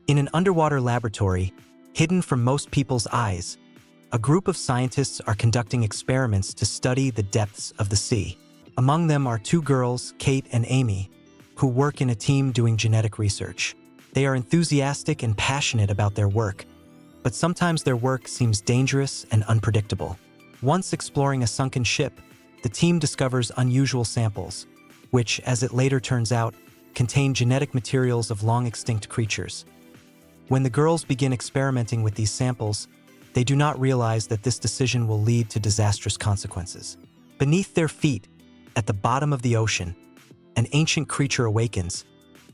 In an underwater laboratory, hidden from most people's eyes, a group of scientists are conducting experiments to study the depths of the sea. Among them are two girls, Kate and Amy, who work in a team doing genetic research. They are enthusiastic and passionate about their work, but sometimes their work seems dangerous and unpredictable. Once exploring a sunken ship, the team discovers unusual samples, which, as it later turns out, contain genetic materials of long-extinct creatures. When the girls begin experimenting with these samples, they do not realize that this decision will lead to disastrous consequences. Beneath their feet, at the bottom of the ocean, an ancient creature awakens,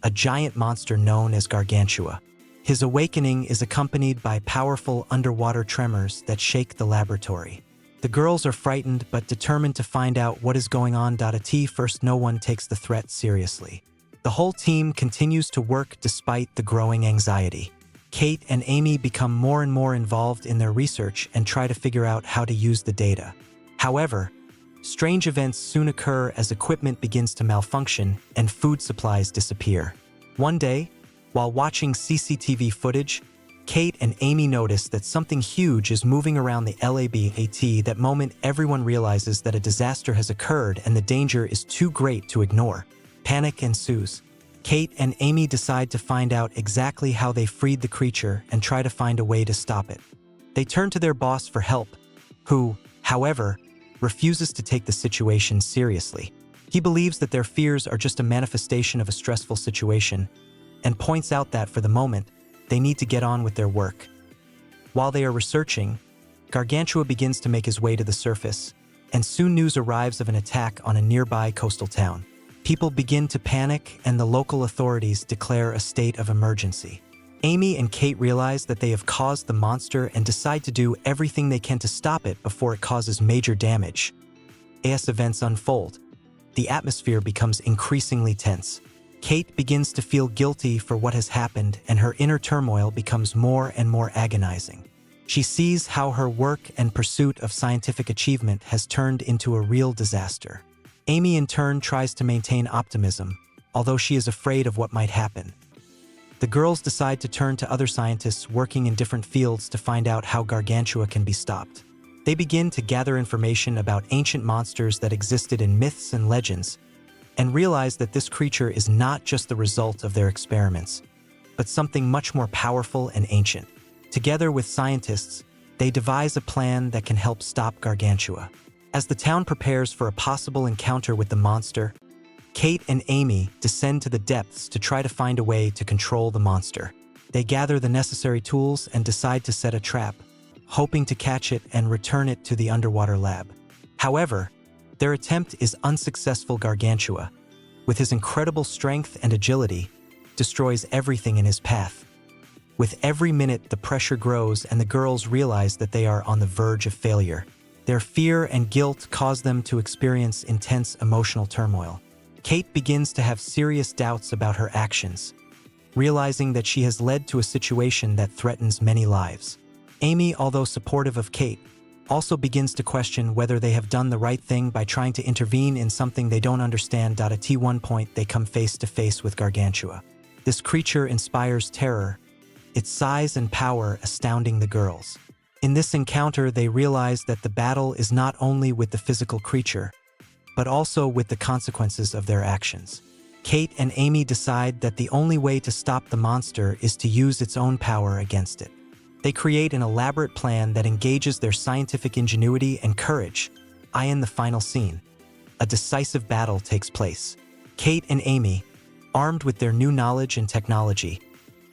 a giant monster known as Gargantua. His awakening is accompanied by powerful underwater tremors that shake the laboratory. The girls are frightened but determined to find out what is going on. At first, no one takes the threat seriously. The whole team continues to work despite the growing anxiety. Kate and Amy become more and more involved in their research and try to figure out how to use the data. However, strange events soon occur as equipment begins to malfunction and food supplies disappear. One day, while watching CCTV footage, Kate and Amy notice that something huge is moving around the lab. At that moment, everyone realizes that a disaster has occurred and the danger is too great to ignore. Panic ensues. Kate and Amy decide to find out exactly how they freed the creature and try to find a way to stop it. They turn to their boss for help, who, however, refuses to take the situation seriously. He believes that their fears are just a manifestation of a stressful situation and points out that, for the moment, they need to get on with their work. While they are researching, Gargantua begins to make his way to the surface, and soon news arrives of an attack on a nearby coastal town. People begin to panic and the local authorities declare a state of emergency. Amy and Kate realize that they have caused the monster and decide to do everything they can to stop it before it causes major damage. As events unfold, the atmosphere becomes increasingly tense. Kate begins to feel guilty for what has happened, and her inner turmoil becomes more and more agonizing. She sees how her work and pursuit of scientific achievement has turned into a real disaster. Amy, in turn, tries to maintain optimism, although she is afraid of what might happen. The girls decide to turn to other scientists working in different fields to find out how Gargantua can be stopped. They begin to gather information about ancient monsters that existed in myths and legends, and realize that this creature is not just the result of their experiments, but something much more powerful and ancient. Together with scientists, they devise a plan that can help stop Gargantua. As the town prepares for a possible encounter with the monster, Kate and Amy descend to the depths to try to find a way to control the monster. They gather the necessary tools and decide to set a trap, hoping to catch it and return it to the underwater lab. However, their attempt is unsuccessful. Gargantua, with his incredible strength and agility, destroys everything in his path. With every minute, the pressure grows and the girls realize that they are on the verge of failure. Their fear and guilt cause them to experience intense emotional turmoil. Kate begins to have serious doubts about her actions, realizing that she has led to a situation that threatens many lives. Amy, although supportive of Kate, also begins to question whether they have done the right thing by trying to intervene in something they don't understand. At one point, they come face to face with Gargantua. This creature inspires terror, its size and power astounding the girls. In this encounter, they realize that the battle is not only with the physical creature, but also with the consequences of their actions. Kate and Amy decide that the only way to stop the monster is to use its own power against it. They create an elaborate plan that engages their scientific ingenuity and courage. In the final scene, a decisive battle takes place. Kate and Amy, armed with their new knowledge and technology,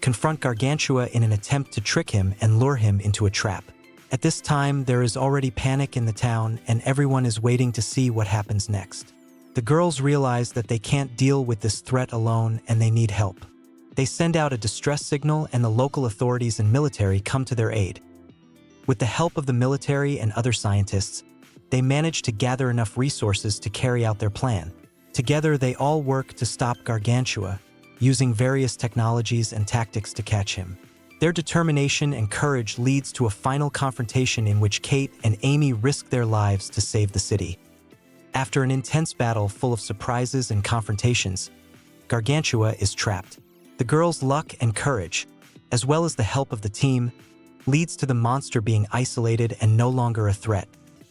confront Gargantua in an attempt to trick him and lure him into a trap. At this time, there is already panic in the town and everyone is waiting to see what happens next. The girls realize that they can't deal with this threat alone and they need help. They send out a distress signal and the local authorities and military come to their aid. With the help of the military and other scientists, they manage to gather enough resources to carry out their plan. Together, they all work to stop Gargantua, using various technologies and tactics to catch him. Their determination and courage leads to a final confrontation in which Kate and Amy risk their lives to save the city. After an intense battle full of surprises and confrontations, Gargantua is trapped. The girls' luck and courage, as well as the help of the team, leads to the monster being isolated and no longer a threat.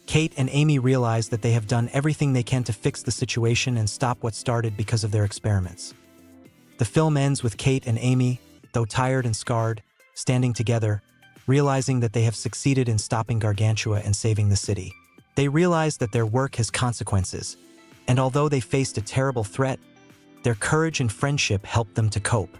Kate and Amy realize that they have done everything they can to fix the situation and stop what started because of their experiments. The film ends with Kate and Amy, though tired and scarred, standing together, realizing that they have succeeded in stopping Gargantua and saving the city. They realize that their work has consequences, and although they faced a terrible threat, their courage and friendship helped them to cope.